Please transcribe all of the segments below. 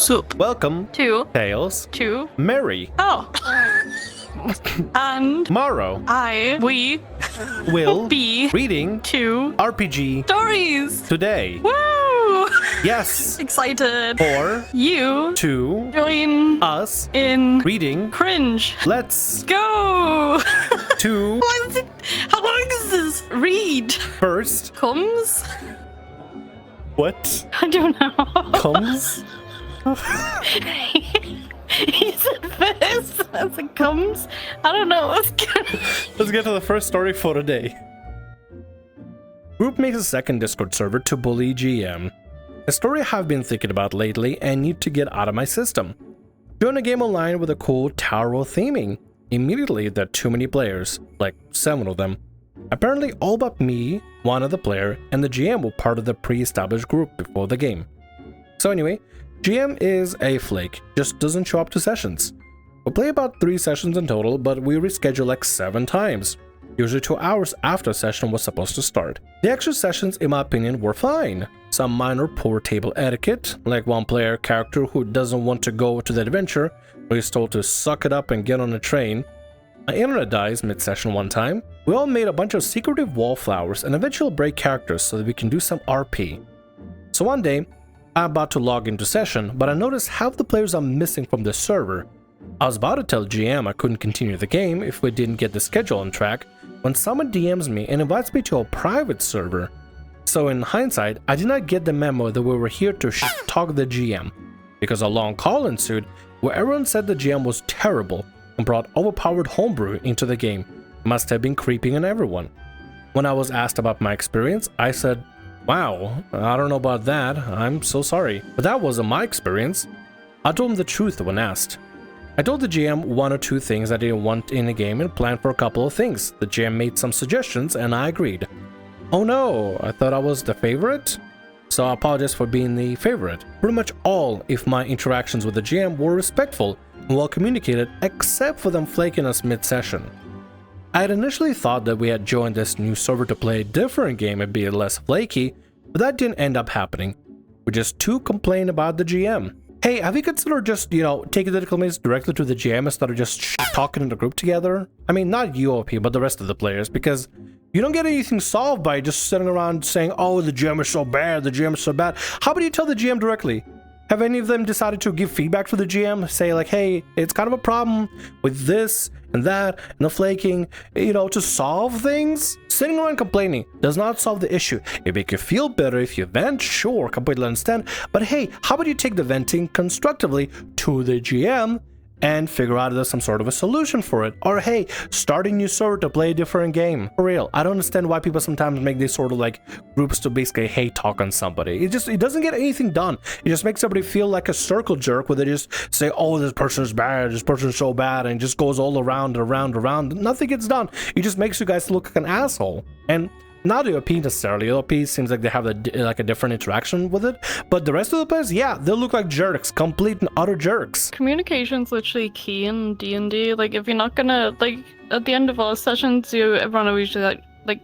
Soup. Welcome To. Tales To. Mary. Oh. And. Morrow. We. Will. Be. Reading. To. RPG. Stories. Today. Woo! Yes. Excited. For. You. To. Join. Us. In. Reading. Cringe. Let's. Go! To. How long is this? Read. First. Comes? What? I don't know. Comes? He said first as it comes. I don't know what's going. Let's get to the first story for today. Group makes a second Discord server to bully GM. A story I have been thinking about lately and need to get out of my system. Join a game online with a cool tower theming. Immediately there are too many players, like 7 of them. Apparently all but me, one other player, and the GM were part of the pre-established group before the game. So anyway, GM is a flake, just doesn't show up to sessions. We play about 3 sessions in total, but we reschedule like 7 times, usually 2 hours after a session was supposed to start. The extra sessions, in my opinion, were fine. Some minor poor table etiquette, like one player character who doesn't want to go to the adventure, but is told to suck it up and get on a train. My internet dies mid-session one time. We all made a bunch of secretive wallflowers and eventually break characters so that we can do some RP. So one day, I'm about to log into session, but I noticed half the players are missing from the server. I was about to tell GM I couldn't continue the game if we didn't get the schedule on track, when someone DMs me and invites me to a private server. So in hindsight, I did not get the memo that we were here to talk the GM, because a long call ensued where everyone said the GM was terrible and brought overpowered homebrew into the game. Must have been creeping on everyone. When I was asked about my experience, I said, "Wow, I don't know about that, I'm so sorry, but that wasn't my experience." I told him the truth when asked. I told the GM 1 or 2 things I didn't want in the game and planned for a couple of things. The GM made some suggestions and I agreed. Oh no, I thought I was the favorite? So I apologize for being the favorite. Pretty much all of my interactions with the GM were respectful and well communicated, except for them flaking us mid-session. I had initially thought that we had joined this new server to play a different game and be less flaky, but that didn't end up happening. We just 2 complained about the GM. Hey, have you considered just, taking the complaints directly to the GM instead of just talking in the group together? I mean, not you, OP, but the rest of the players, because you don't get anything solved by just sitting around saying, oh, the GM is so bad, the GM is so bad. How about you tell the GM directly? Have any of them decided to give feedback to the GM? Say like, hey, it's kind of a problem with this and that and the flaking, to solve things? Sitting around complaining does not solve the issue. It make you feel better if you vent, sure, completely understand. But hey, how about you take the venting constructively to the GM and figure out if there's some sort of a solution for it? Or hey, start a new server to play a different game. For real, I don't understand why people sometimes make these sort of like groups to basically hate talk on somebody. It doesn't get anything done. It just makes somebody feel like a circle jerk where they just say, oh, this person is bad, this person is so bad, and it just goes all around and around and around. Nothing gets done. It just makes you guys look like an asshole. And not the OP necessarily. The OP seems like they have a different interaction with it, but the rest of the players, yeah, they look like jerks, complete and utter jerks. Communication's literally key in D&D. Like, if you're not gonna, like, at the end of all sessions, everyone will usually, like,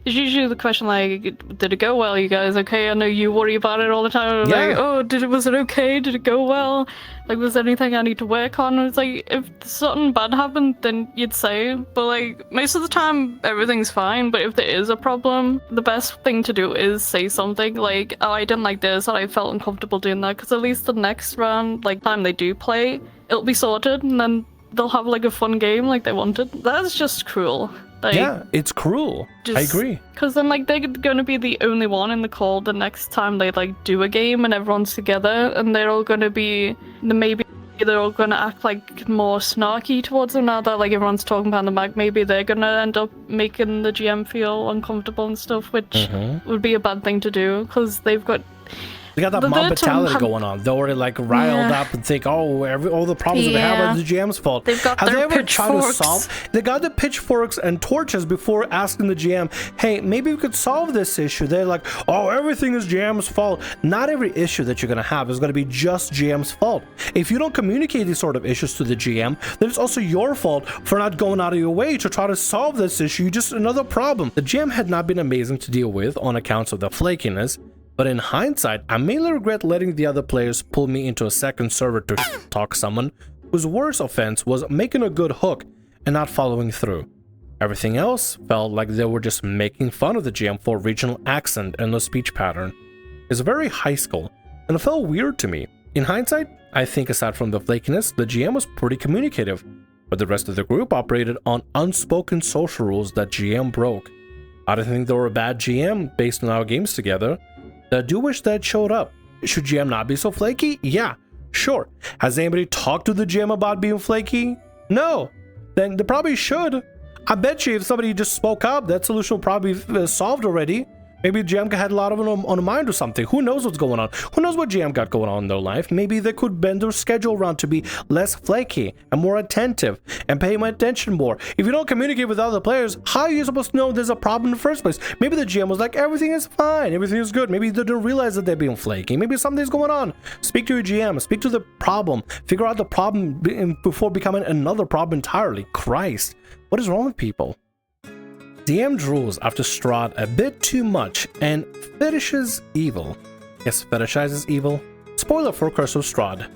there's usually the question like, did it go well, you guys? Okay, I know you worry about it all the time. Yeah. Like, oh, was it okay? Did it go well? Like, was there anything I need to work on? It's like, if something bad happened, then you'd say. But like, most of the time, everything's fine. But if there is a problem, the best thing to do is say something like, oh, I didn't like this, or I felt uncomfortable doing that. Because at least the next round, like, time they do play, it'll be sorted, and then they'll have like a fun game like they wanted. That's just cruel. Like, yeah, it's cruel. I agree. Because then, like, they're going to be the only one in the call the next time they, like, do a game and everyone's together, and they're all going to be, maybe they're all going to act, like, more snarky towards them now that, like, everyone's talking behind the back. Maybe they're going to end up making the GM feel uncomfortable and stuff, which would be a bad thing to do, because they've got... They got that mob mentality going on. They're already like riled up and think, oh, all the problems that they have are the GM's fault. They've got their pitchforks. They got the pitchforks and torches before asking the GM, hey, maybe we could solve this issue. They're like, oh, everything is GM's fault. Not every issue that you're going to have is going to be just GM's fault. If you don't communicate these sort of issues to the GM, then it's also your fault for not going out of your way to try to solve this issue. Just another problem. The GM had not been amazing to deal with on accounts of the flakiness, But in hindsight, I mainly regret letting the other players pull me into a second server to talk someone whose worst offense was making a good hook and not following through. Everything else felt like they were just making fun of the GM for regional accent and the speech pattern. It's very high school, and it felt weird to me. In hindsight, I think aside from the flakiness, the GM was pretty communicative, but the rest of the group operated on unspoken social rules that GM broke. I don't think they were a bad GM based on our games together. I do wish that showed up. Should GM not be so flaky? Yeah, sure. Has anybody talked to the GM about being flaky? No. Then they probably should. I bet you if somebody just spoke up, that solution will probably be solved already. Maybe GM had a lot of it on the mind or something. Who knows what's going on? Who knows what GM got going on in their life? Maybe they could bend their schedule around to be less flaky and more attentive and pay my attention more. If you don't communicate with other players, how are you supposed to know there's a problem in the first place? Maybe the GM was like, everything is fine, everything is good. Maybe they didn't realize that they're being flaky. Maybe something's going on. Speak to your GM, speak to the problem, figure out the problem before becoming another problem entirely. Christ, what is wrong with people? DM drools after Strahd a bit too much and fetishes evil. Yes, fetishizes evil. Spoiler for Curse of Strahd.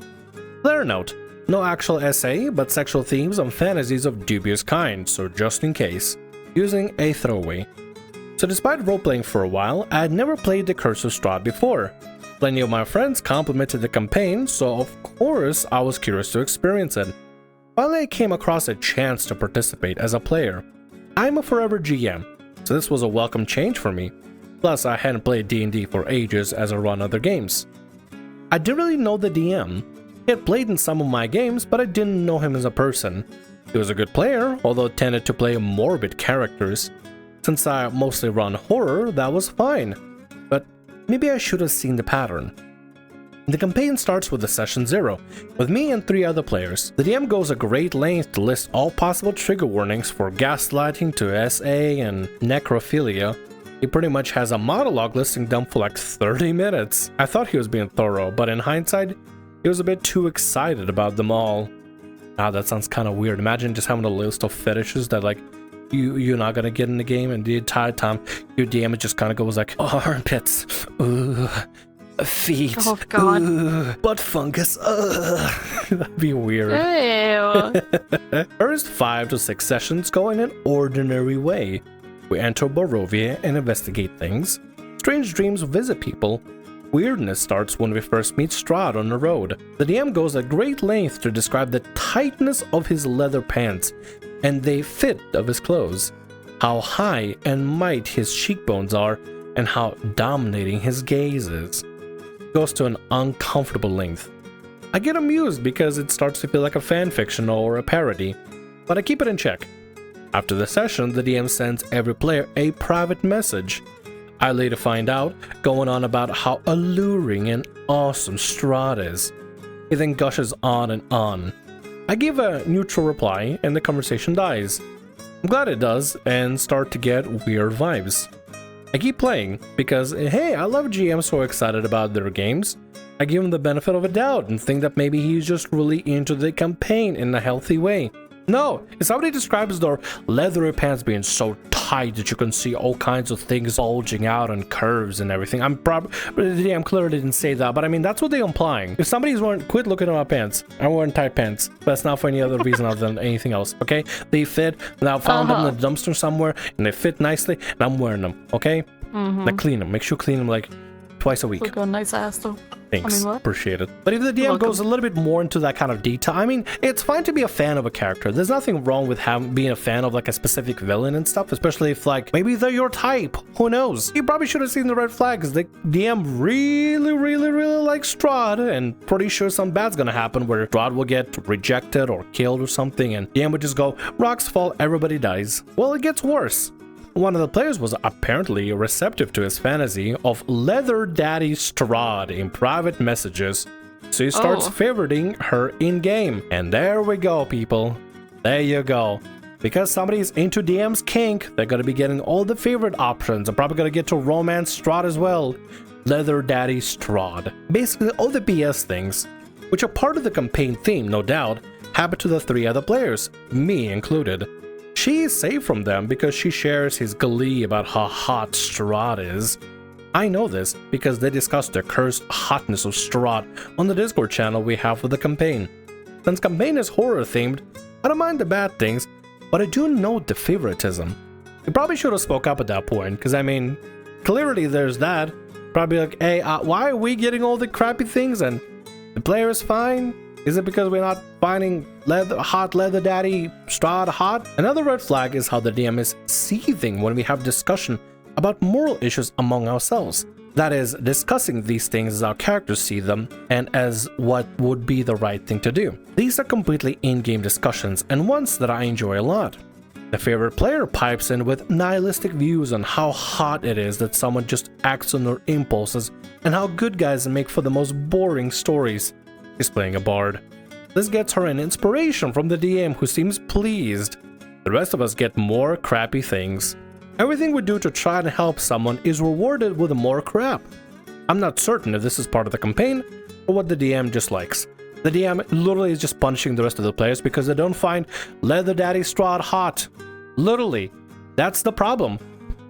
Clear note, no actual essay, but sexual themes and fantasies of dubious kind, so just in case. Using a throwaway. So despite roleplaying for a while, I had never played the Curse of Strahd before. Plenty of my friends complimented the campaign, so of course I was curious to experience it. Finally I came across a chance to participate as a player. I'm a forever GM, so this was a welcome change for me. Plus, I hadn't played D&D for ages as I run other games. I didn't really know the DM. He had played in some of my games, but I didn't know him as a person. He was a good player, although tended to play morbid characters. Since I mostly run horror, that was fine. But maybe I should have seen the pattern. The campaign starts with the session 0, with me and 3 other players. The DM goes a great length to list all possible trigger warnings for gaslighting to SA and necrophilia. He pretty much has a monologue listing them for like 30 minutes. I thought he was being thorough, but in hindsight, he was a bit too excited about them all. Ah, that sounds kind of weird. Imagine just having a list of fetishes that like you're not gonna get in the game, and the entire time your DM just kind of goes like, oh, armpits, feet, oh god, butt fungus, that'd be weird. Ew. First 5 to 6 sessions go in an ordinary way. We enter Barovia and investigate things. Strange dreams visit people. Weirdness starts when we first meet Strahd on the road. The DM goes at great length to describe the tightness of his leather pants and the fit of his clothes, how high and mighty his cheekbones are, and how dominating his gaze is. Goes to an uncomfortable length. I get amused because it starts to feel like a fanfiction or a parody, but I keep it in check. After the session, the DM sends every player a private message. I later find out, going on about how alluring and awesome Strahd is. He then gushes on and on. I give a neutral reply and the conversation dies. I'm glad it does and start to get weird vibes. I keep playing because, hey, I love GMs so excited about their games. I give him the benefit of a doubt and think that maybe he's just really into the campaign in a healthy way. No, if somebody describes their leathery pants being so tight that you can see all kinds of things bulging out and curves and everything, I'm clearly didn't say that, but I mean, that's what they're implying. If somebody's wearing, quit looking at my pants. I'm wearing tight pants. That's not for any other reason other than anything else, okay? They fit, and I found them in the dumpster somewhere, and they fit nicely, and I'm wearing them, okay? Now clean them. Make sure you clean them like twice a week. Look, a nice ass though. Thanks, appreciate it. But if the DM goes a little bit more into that kind of detail, I mean, it's fine to be a fan of a character. There's nothing wrong with being a fan of like a specific villain and stuff, especially if like maybe they're your type. Who knows? You probably should have seen the red flags. The DM really likes Strahd, and pretty sure some bad's gonna happen where Strahd will get rejected or killed or something, and DM would just go, rocks fall, everybody dies. Well, it gets worse. One of the players was apparently receptive to his fantasy of Leather Daddy Strahd in private messages, so he starts favoriting her in-game. And there we go, people. There you go. Because somebody's into DM's kink, they're gonna be getting all the favorite options. I'm probably gonna get to romance Strahd as well. Leather Daddy Strahd. Basically all the BS things, which are part of the campaign theme, no doubt, happen to the 3 other players, me included. She is safe from them because she shares his glee about how hot Strahd is. I know this because they discussed the cursed hotness of Strahd on the Discord channel we have for the campaign. Since campaign is horror themed, I don't mind the bad things, but I do note the favoritism. We probably should have spoke up at that point, because I mean, clearly there's that. Probably like, hey, why are we getting all the crappy things and the player is fine? Is it because we're not finding hot leather daddy Strahd hot? Another red flag is how the DM is seething when we have discussion about moral issues among ourselves. That is, discussing these things as our characters see them and as what would be the right thing to do. These are completely in-game discussions and ones that I enjoy a lot. The favorite player pipes in with nihilistic views on how hot it is that someone just acts on their impulses and how good guys make for the most boring stories. She's playing a bard. This gets her an inspiration from the DM who seems pleased. The rest of us get more crappy things. Everything we do to try and help someone is rewarded with more crap. I'm not certain if this is part of the campaign or what the DM just likes. The DM literally is just punishing the rest of the players because they don't find Leather Daddy Strahd hot. Literally, that's the problem.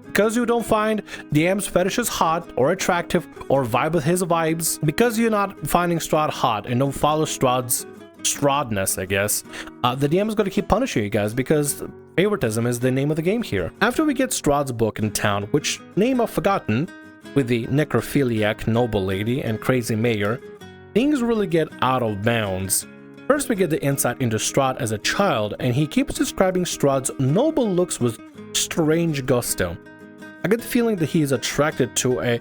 Because you don't find DM's fetishes hot or attractive or vibe with his vibes, because you're not finding Strahd hot and don't follow Strahdness, I guess, the DM is going to keep punishing you guys because favoritism is the name of the game here. After we get Strahd's book in town, which name I've forgotten, with the necrophiliac noble lady and crazy mayor, things really get out of bounds. First, we get the insight into Strahd as a child, and he keeps describing Strahd's noble looks with strange gusto. I get the feeling that he is attracted to a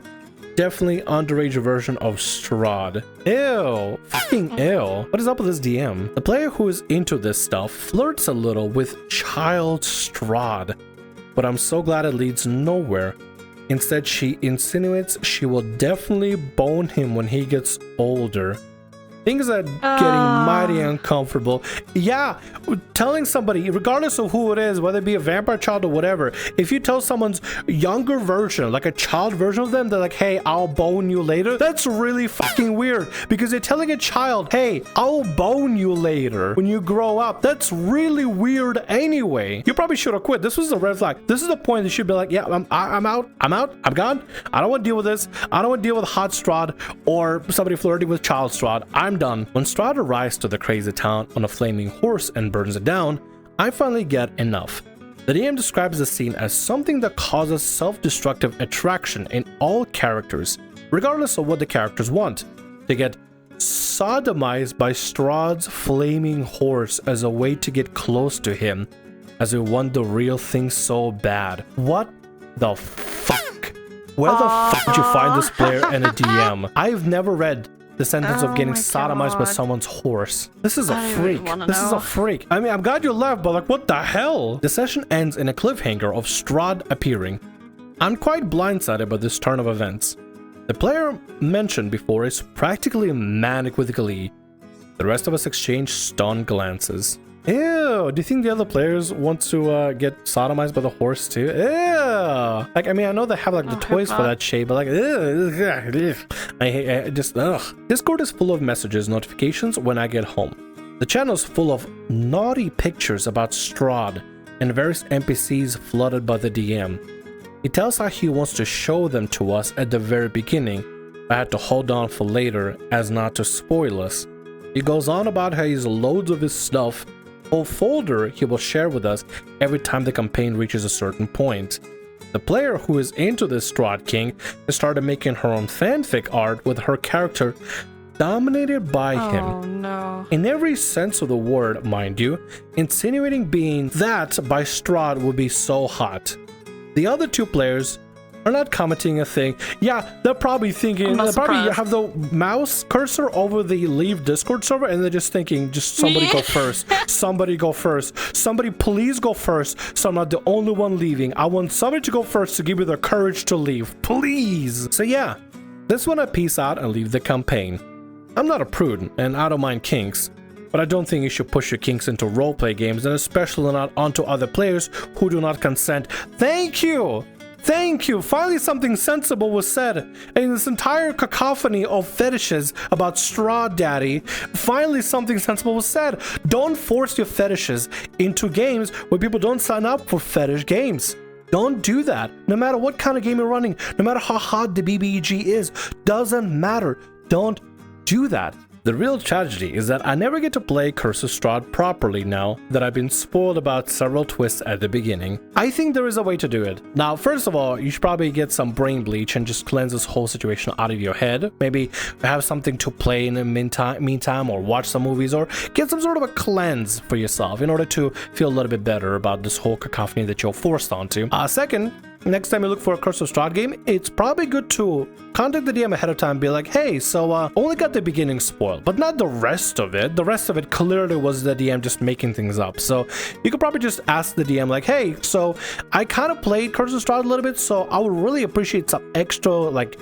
definitely underage version of Strahd. Ew, fucking ew. What is up with this DM? The player who is into this stuff flirts a little with child Strahd, but I'm so glad it leads nowhere. Instead, she insinuates she will definitely bone him when he gets older. Things are getting mighty uncomfortable. Yeah, telling somebody, regardless of who it is, whether it be a vampire child or whatever, if you tell someone's younger version, like a child version of them, they're like, hey, I'll bone you later. That's really fucking weird because they're telling a child, hey, I'll bone you later when you grow up. That's really weird anyway. You probably should have quit. This was a red flag. This is the point that you should be like, yeah, I'm out. I'm gone. I don't want to deal with this. I don't want to deal with hot Strahd or somebody flirting with child Strahd. I'm done. When Strahd arrives to the crazy town on a flaming horse and burns it down, I finally get enough. The DM describes the scene as something that causes self-destructive attraction in all characters, regardless of what the characters want. They get sodomized by Strahd's flaming horse as a way to get close to him, as we want the real thing so bad. What the fuck? Where the fuck did you find this player and a DM? I've never read the sentence of getting sodomized by someone's horse. This is a freak. This is a freak. I mean, I'm glad you left, but like, what the hell? The session ends in a cliffhanger of Strahd appearing. I'm quite blindsided by this turn of events. The player mentioned before is practically manic with glee. The rest of us exchange stunned glances. Ew, do you think the other players want to get sodomized by the horse too? Ew. Like, I mean, I know they have like the toys for that shade, but like, I just, ugh. Discord is full of messages, notifications when I get home. The channel is full of naughty pictures about Strahd and various NPCs flooded by the DM. He tells how he wants to show them to us at the very beginning, but I had to hold on for later as not to spoil us. He goes on about how he's loads of his stuff, whole folder he will share with us every time the campaign reaches a certain point. The player who is into this Strahd King has started making her own fanfic art with her character dominated by him. Oh no. In every sense of the word, mind you, insinuating being that by Strahd would be so hot. The other two players are not commenting a thing. Yeah, they're probably thinking, they probably have the mouse cursor over the leave Discord server and they're just thinking, just somebody go first. Somebody go first. Somebody please go first so I'm not the only one leaving. I want somebody to go first to give me the courage to leave. Please. So yeah, this one I peace out and leave the campaign. I'm not a prude and I don't mind kinks, but I don't think you should push your kinks into roleplay games and especially not onto other players who do not consent. Thank you! Thank you! Finally something sensible was said. In this entire cacophony of fetishes about Strahd Daddy, finally something sensible was said. Don't force your fetishes into games where people don't sign up for fetish games. Don't do that. No matter what kind of game you're running, no matter how hard the BBG is, doesn't matter. Don't do that. The real tragedy is that I never get to play Curse of Strahd properly now that I've been spoiled about several twists at the beginning. I think there is a way to do it. Now, first of all, you should probably get some brain bleach and just cleanse this whole situation out of your head. Maybe have something to play in the meantime, or watch some movies, or get some sort of a cleanse for yourself in order to feel a little bit better about this whole cacophony that you're forced onto. Second, next time you look for a Curse of Strahd game, it's probably good to contact the DM ahead of time and be like, hey, so only got the beginning spoiled, but not the rest of it. The rest of it clearly was the DM just making things up. So you could probably just ask the DM like, hey, so I kind of played Curse of Strahd a little bit, so I would really appreciate some extra like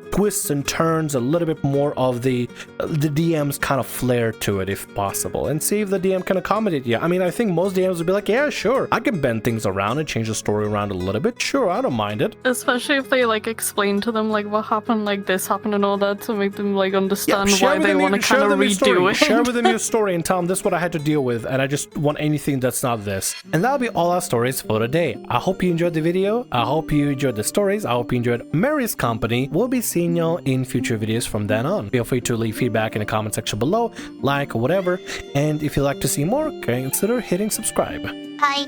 twists and turns, a little bit more of the DM's kind of flair to it if possible, and see if the DM can accommodate you. I mean, I think most DMs would be like, yeah, sure, I can bend things around and change the story around a little bit. Sure, I don't mind it. Especially if they like explain to them like what happened, like this happened and all that, to make them like understand why they want to kind of redo it. Share with them your story and tell them this is what I had to deal with, and I just want anything that's not this. And that'll be all our stories for today. I hope you enjoyed the video. I hope you enjoyed the stories. I hope you enjoyed Mary's company. We'll be seeing y'all in future videos from then on. Feel free to leave feedback in the comment section below, like or whatever, and if you'd like to see more, consider hitting subscribe. Bye.